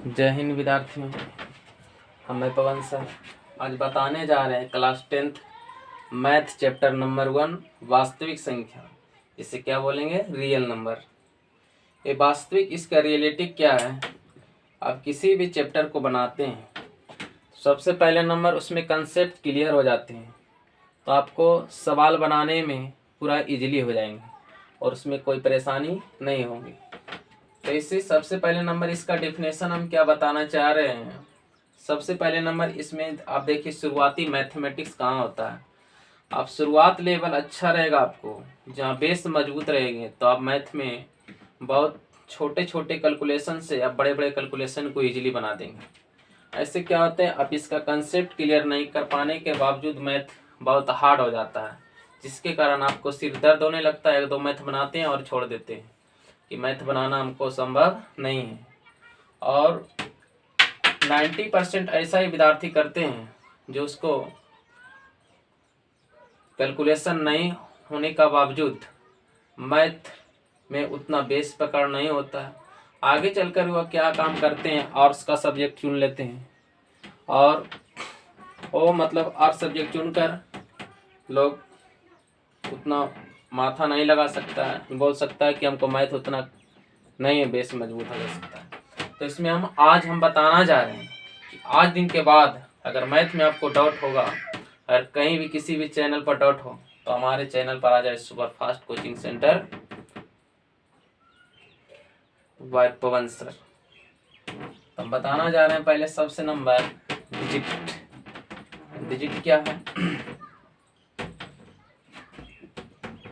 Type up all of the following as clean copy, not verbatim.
जय हिंद विद्यार्थियों। मैं पवन सर आज बताने जा रहे हैं class 10th math chapter number 1 वास्तविक संख्या। इसे क्या बोलेंगे? Real number. ये वास्तविक, इसका रियलिटी क्या है? आप किसी भी चैप्टर को बनाते हैं सबसे पहले नंबर उसमें कंसेप्ट क्लियर हो जाते हैं तो आपको सवाल बनाने में पूरा इजीली हो जाएंगे और उसमें कोई परेशानी नहीं होगी। तो इसी सबसे पहले नंबर इसका डेफिनेशन हम क्या बताना चाह रहे हैं। सबसे पहले नंबर इसमें आप देखिए शुरुआती मैथमेटिक्स कहाँ होता है। आप शुरुआत लेवल अच्छा रहेगा आपको, जहाँ बेस मजबूत रहेंगे तो आप मैथ में बहुत छोटे छोटे कैलकुलेशन से आप बड़े बड़े कैलकुलेशन को इजीली बना देंगे। ऐसे क्या होते हैं, आप इसका कंसेप्ट क्लियर नहीं कर पाने के बावजूद मैथ बहुत हार्ड हो जाता है, जिसके कारण आपको सिर दर्द होने लगता है। एक दो मैथ बनाते हैं और छोड़ देते हैं कि मैथ बनाना हमको संभव नहीं है। और 90% ऐसा ही विद्यार्थी करते हैं जो उसको कैलकुलेशन नहीं होने का बावजूद मैथ में उतना बेस पकड़ नहीं होता है। आगे चलकर वह क्या काम करते हैं, आर्ट्स का सब्जेक्ट चुन लेते हैं और वो मतलब आर्ट्स सब्जेक्ट चुनकर लोग उतना माथा नहीं लगा सकता है, बोल सकता है कि हमको मैथ उतना नहीं है, बेस मजबूत हो सकता है। तो इसमें आज हम बताना जा रहे हैं कि आज दिन के बाद अगर मैथ में आपको डाउट होगा, अगर कहीं भी किसी भी चैनल पर डाउट हो तो हमारे चैनल पर आ जाए super fast coaching centre by Pawan sir. तो हम बताना जा रहे हैं पहले सबसे नंबर डिजिट क्या है।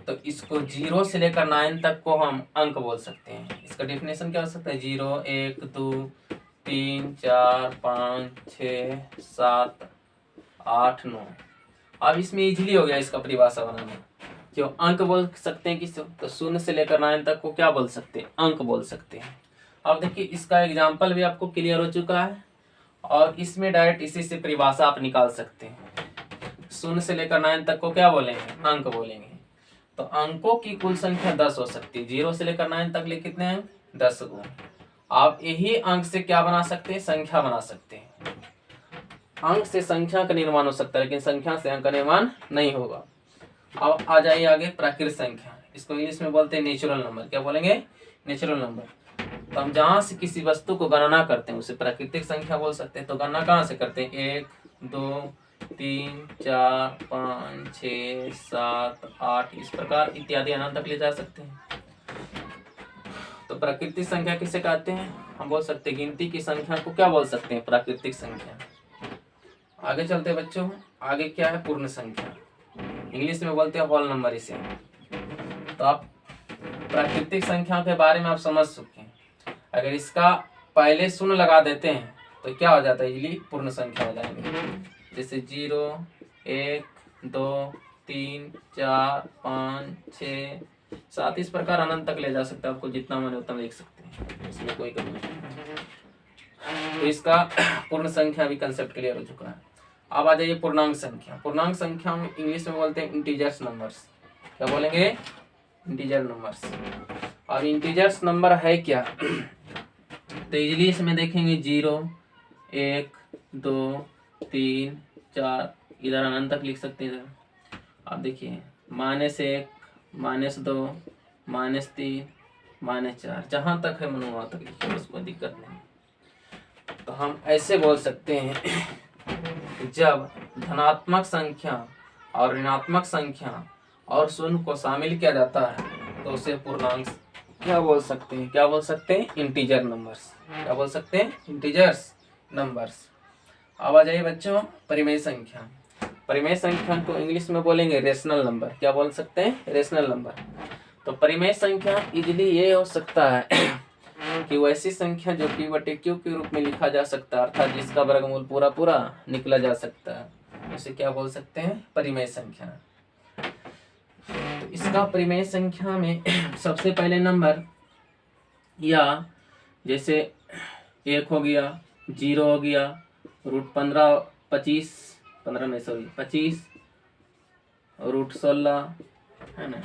तो इसको 0 से लेकर 9 तक को हम अंक बोल सकते हैं। इसका डेफिनेशन क्या हो सकता है? 0 1 2 3 4 5 6 7 8 9। अब इसमें इजीली हो गया इसका परिभाषा बनाना। क्यों अंक बोल सकते हैं किस? तो 0 से लेकर 9 तक को क्या बोल सकते हैं? अंक बोल सकते हैं। अब देखिए इसका एग्जाम्पल भी आपको क्लियर हो चुका है और इसमें डायरेक्ट इसी से परिभाषा आप निकाल सकते हैं। 0 से लेकर 9 तक को क्या बोलेंगे? अंक बोलेंगे। तो अंकों की कुल संख्या 10 हो सकती है। 0 से लेकर 9 तक ले कितने अंक? 10 को आप यही अंक से क्या बना सकते हैं? संख्या बना सकते हैं। अंक से संख्या का निर्माण हो सकता है लेकिन संख्या से अंक का निर्माण नहीं होगा। अब आ जाइए आगे प्राकृतिक संख्या। इसको इंग्लिश में बोलते हैं नेचुरल नंबर। क्या बोलेंगे? Natural number. तो हम जहाँ से किसी वस्तु को गणना करते हैं उसे प्राकृतिक संख्या बोल सकते हैं। तो गणना कहाँ से करते हैं? 1 2 3 4 5 6 7 8 इस प्रकार इत्यादि अनंत तक ले जा सकते हैं। तो प्राकृतिक संख्या किसे कहते हैं? हम बोल सकते हैं गिनती की संख्या को क्या बोल सकते हैं? प्राकृतिक संख्या। आगे चलते बच्चों, आगे क्या है? पूर्ण संख्या। इंग्लिश में बोलते हैं होल नंबर इसे। तो आप प्राकृतिक संख्या के बारे में आप समझ चुके हैं। अगर इसका पहले शून्य लगा देते हैं तो क्या हो जाता है? इजीली पूर्ण संख्या हो जाएंगे। जैसे 0 1 2 3 4 5 6 7 इस प्रकार अनंत तक ले जा सकते हैं। आपको जितना मन उतना लिख सकते हैं, इसमें कोई कमी नहीं। तो इसका पूर्ण संख्या भी कंसेप्ट क्लियर हो चुका है। अब आ जाइए पूर्णांक संख्या। पूर्णांक संख्या में इंग्लिश में बोलते हैं इंटीजर्स नंबर्स। क्या बोलेंगे? Integer numbers. अब इंटीजर्स नंबर है क्या? तो इजीली इसमें देखेंगे 0 1 2 3 4 इधर अनंत तक लिख सकते हैं। इधर आप देखिए -1 -2 -3 -4 जहाँ तक है मन वहाँ तक लिखिए, उसको दिक्कत नहीं। तो हम ऐसे बोल सकते हैं जब धनात्मक संख्या और ऋणात्मक संख्या और शून्य को शामिल किया जाता है तो उसे पूर्णांक क्या बोल सकते हैं? क्या बोल सकते हैं? Integer numbers. क्या बोल सकते हैं? Integers numbers. अब आ जाइए बच्चों परिमेय संख्या। परिमेय संख्या को इंग्लिश में बोलेंगे रेशनल नंबर। क्या बोल सकते हैं? Rational number. तो परिमेय संख्या इजीली ये हो सकता है कि वैसी संख्या जो p बटे q के रूप में लिखा जा सकता है, अर्थात जिसका वर्गमूल पूरा पूरा निकला जा सकता है, उसे क्या बोल सकते हैं? परिमेय संख्या। तो इसका परिमेय संख्या में सबसे पहले नंबर या जैसे 1 हो गया, 0 हो गया, √15 25 15 नहीं सॉरी 25 √16 है ना,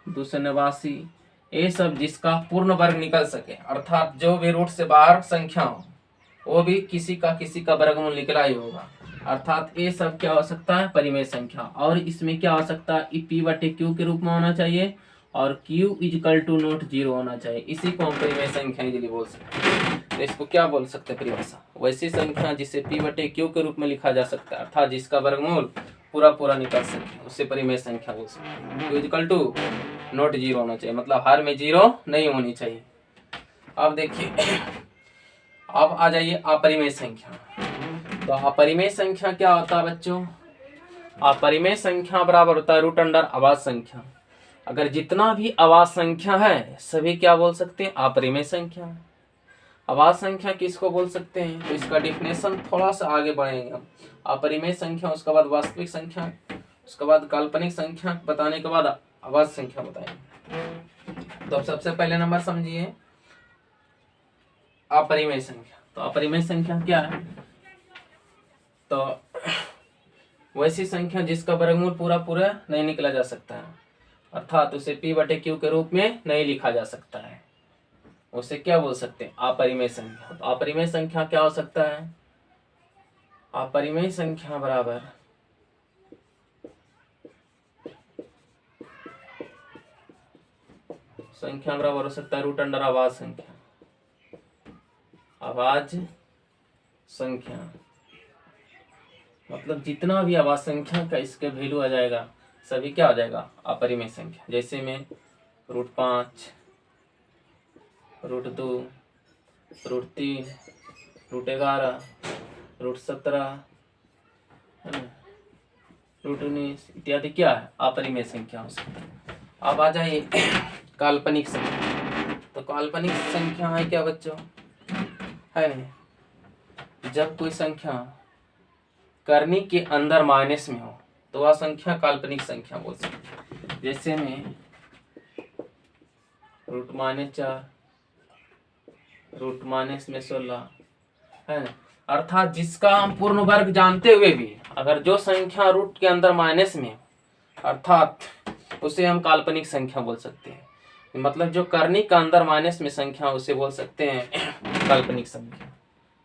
289 ये सब जिसका पूर्ण वर्ग निकल सके, अर्थात जो भी रूट से बाहर संख्या हो वो भी किसी का वर्गमूल निकला ही होगा, अर्थात ये सब क्या हो सकता है, परिमेय संख्या। और इसमें क्या हो सकता है, पी बटे क्यू के रूप में होना चाहिए और q इजिकल टू नॉट 0 होना चाहिए। इसी को हम परिमेय संख्या इजीली बोल सकते हैं। तो इसको क्या बोल सकते हैं परिभाषा, वैसी संख्या जिसे p बटे क्यू के रूप में लिखा जा सकता है, अर्थात जिसका वर्गमूल पूरा निकल सके, उससे परिमेय संख्या बोल सकते हैं। q इजिकल टू नॉट 0 होना चाहिए, मतलब हर में 0 नहीं होनी चाहिए। अब देखिए, अब आ जाइए अपरिमेय संख्या। तो अपरिमेय संख्या क्या होता है बच्चों, अपरिमेय संख्या बराबर होता है रूट अंडर अभाज्य संख्या। अगर जितना भी अभाज्य संख्या है सभी क्या बोल सकते हैं, अपरिमेय संख्या। अभाज्य संख्या किसको बोल सकते हैं, तो इसका डिफिनेशन थोड़ा सा आगे बढ़ेंगे हम। अपरिमेय संख्या, उसके बाद वास्तविक संख्या, उसके बाद काल्पनिक संख्या बताने के बाद अभाज्य संख्या बताएंगे। तो अब सबसे पहले नंबर समझिए अपरिमेय संख्या। तो अपरिमेय संख्या क्या है, तो वैसी संख्या जिसका वर्गमूल पूरा नहीं निकला जा सकता है, अर्थात उसे p बटे q के रूप में नहीं लिखा जा सकता है, उसे क्या बोल सकते हैं, अपरिमेय संख्या। तो अपरिमेय संख्या क्या हो सकता है, अपरिमेय संख्या बराबर संख्या बराबर हो सकता है रूट अंडर अभाज्य संख्या। अभाज्य संख्या मतलब जितना भी अभाज्य संख्या का इसके वैल्यू आ जाएगा सभी क्या हो जाएगा, अपरिमेय संख्या। जैसे में √5, √2, √3, √11, √17, √19 इत्यादि क्या है, अपरिमेय संख्या हो सकता है। अब आ जाइए काल्पनिक संख्या। तो काल्पनिक संख्या है क्या बच्चों, है जब कोई संख्या करनी के अंदर माइनस में हो तो वह संख्या काल्पनिक संख्या बोल सकते हैं। जैसे में √-4, √-16 है, अर्थात जिसका हम पूर्ण वर्ग जानते हुए भी अगर जो संख्या रूट के अंदर माइनस में, अर्थात उसे हम काल्पनिक संख्या बोल सकते हैं। मतलब जो करनी का अंदर माइनस में संख्या उसे बोल सकते हैं काल्पनिक संख्या।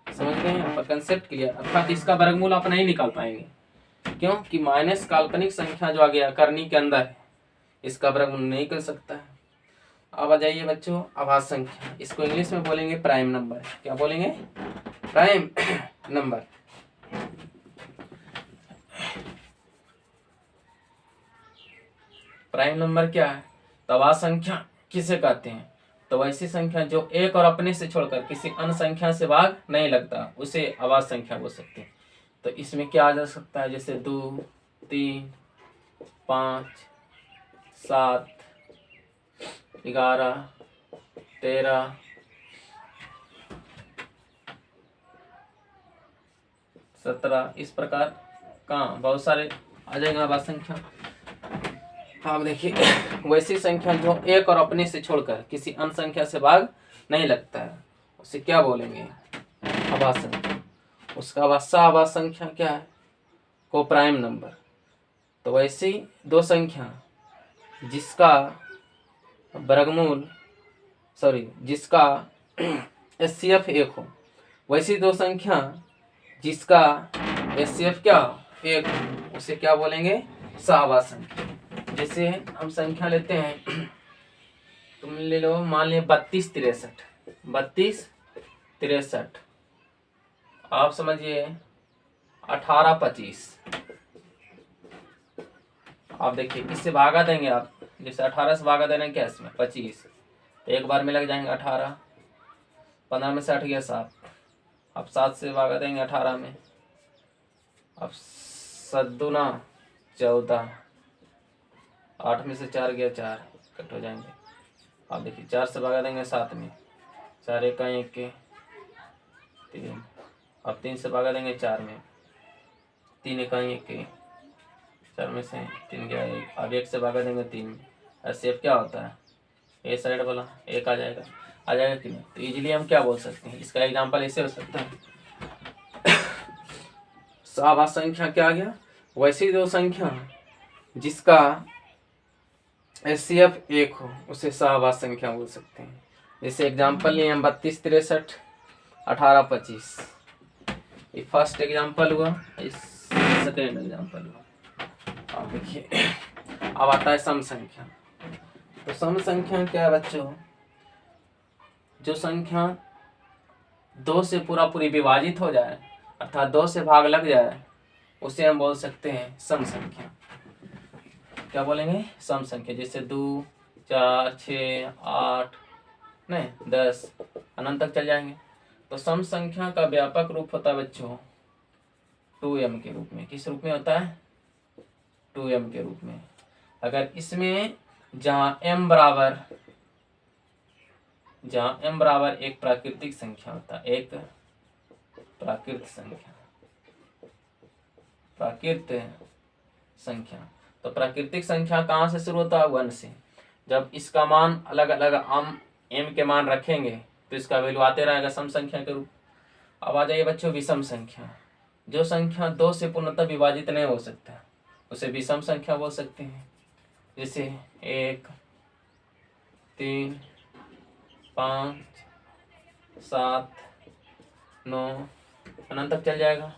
समझ गए आपका कंसेप्ट क्लियर, अर्थात इसका वर्गमूल आप नहीं निकाल पाएंगे, क्यों कि माइनस काल्पनिक संख्या जो आ गया करनी के अंदर है, इसका वर्गमूल नहीं कर सकता है। अब आ जाइए बच्चों अभाज्य संख्या, इसको इंग्लिश में बोलेंगे प्राइम नंबर। क्या बोलेंगे, प्राइम नंबर। प्राइम नंबर क्या है, तो अभाज्य संख्या किसे कहते हैं, तो वैसी संख्या जो एक और अपने से छोड़कर किसी अन्य संख्या से भाग नहीं लगता उसे अभाज्य संख्या बोल सकते हैं। तो इसमें क्या आ जा सकता है, जैसे 2, 3, 5, 7, 11, 13, 17, इस प्रकार कहाँ बहुत सारे आ जाएगा अभाज्य संख्या। आप देखिए वैसी संख्या जो एक और अपने से छोड़कर किसी अन्य संख्या से भाग नहीं लगता है उसे क्या बोलेंगे, अभाज्य संख्या। उसका अभाज्य संख्या क्या है, को प्राइम नंबर। तो वैसी दो संख्या जिसका वर्गमूल जिसका HCF 1 हो, वैसी दो संख्या जिसका HCF क्या 1, उसे क्या बोलेंगे, सहअभाज्य संख्या। जैसे हम संख्या लेते हैं, तुम ले लो मान लिया 32, 63, आप समझिए 18, 25। आप देखिए इससे भागा देंगे आप, जैसे 18 से भागा देना क्या इसमें 25, एक बार में लग जाएंगे 18, 15 में से 8 गया 7, अब 7 से भागा देंगे 18 में, अब 7 दूना 14, 8 में से 4 गया 4, कट हो जाएंगे। आप देखिए 4 से भागा देंगे 7 में, 4 1 के 3, अब 3 से भागा देंगे 4 में, 3 1 के 4 में से 3 गया 1, अब 1 से भागा देंगे 3 में। HCF क्या होता है, ए साइड वाला 1 आ जाएगा कि नहीं। तो इजीली हम क्या बोल सकते हैं, इसका एग्जांपल ऐसे हो सकता है, सहअभाज्य संख्या क्या आ गया, वैसी दो संख्या जिसका HCF एक हो उसे सहवास संख्या बोल सकते हैं। जैसे एग्जाम्पल लिए हम 32 63 18 25, ये फर्स्ट एग्जाम्पल हुआ, इस सेकेंड एग्जाम्पल हुआ। अब देखिए अब आता है सम संख्या। तो सम संख्या क्या है बच्चों, जो संख्या 2 से पूरा पूरी विभाजित हो जाए अर्थात 2 से भाग लग जाए उसे हम बोल सकते हैं सम संख्या। क्या बोलेंगे, सम संख्या। जैसे 2 4 6 8 नहीं 10 अनंत तक चल जाएंगे। तो सम संख्या का व्यापक रूप होता है बच्चों 2m के रूप में। किस रूप में होता है, 2m के रूप में। अगर इसमें जहाँ m बराबर एक प्राकृतिक संख्या होता है, एक प्राकृत संख्या। तो प्राकृतिक संख्या कहाँ से शुरू होता है, 1 से। जब इसका मान अलग अलग हम m के मान रखेंगे तो इसका वैल्यू आते रहेगा सम संख्या के रूप। अब आ जाइए बच्चों विषम संख्या। जो संख्या 2 से पूर्णतः विभाजित नहीं हो सकता उसे विषम संख्या बोल सकते हैं। जैसे 1 3 5 7 9 अनंत तक चल जाएगा।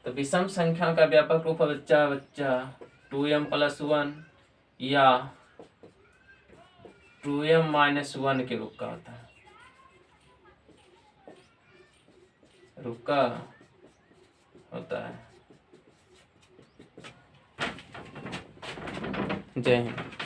तो विषम संख्या का व्यापक रूप बच्चा 2m + 1 या 2m - 1 के रूप का होता है, रूप का होता है। जय हिंद।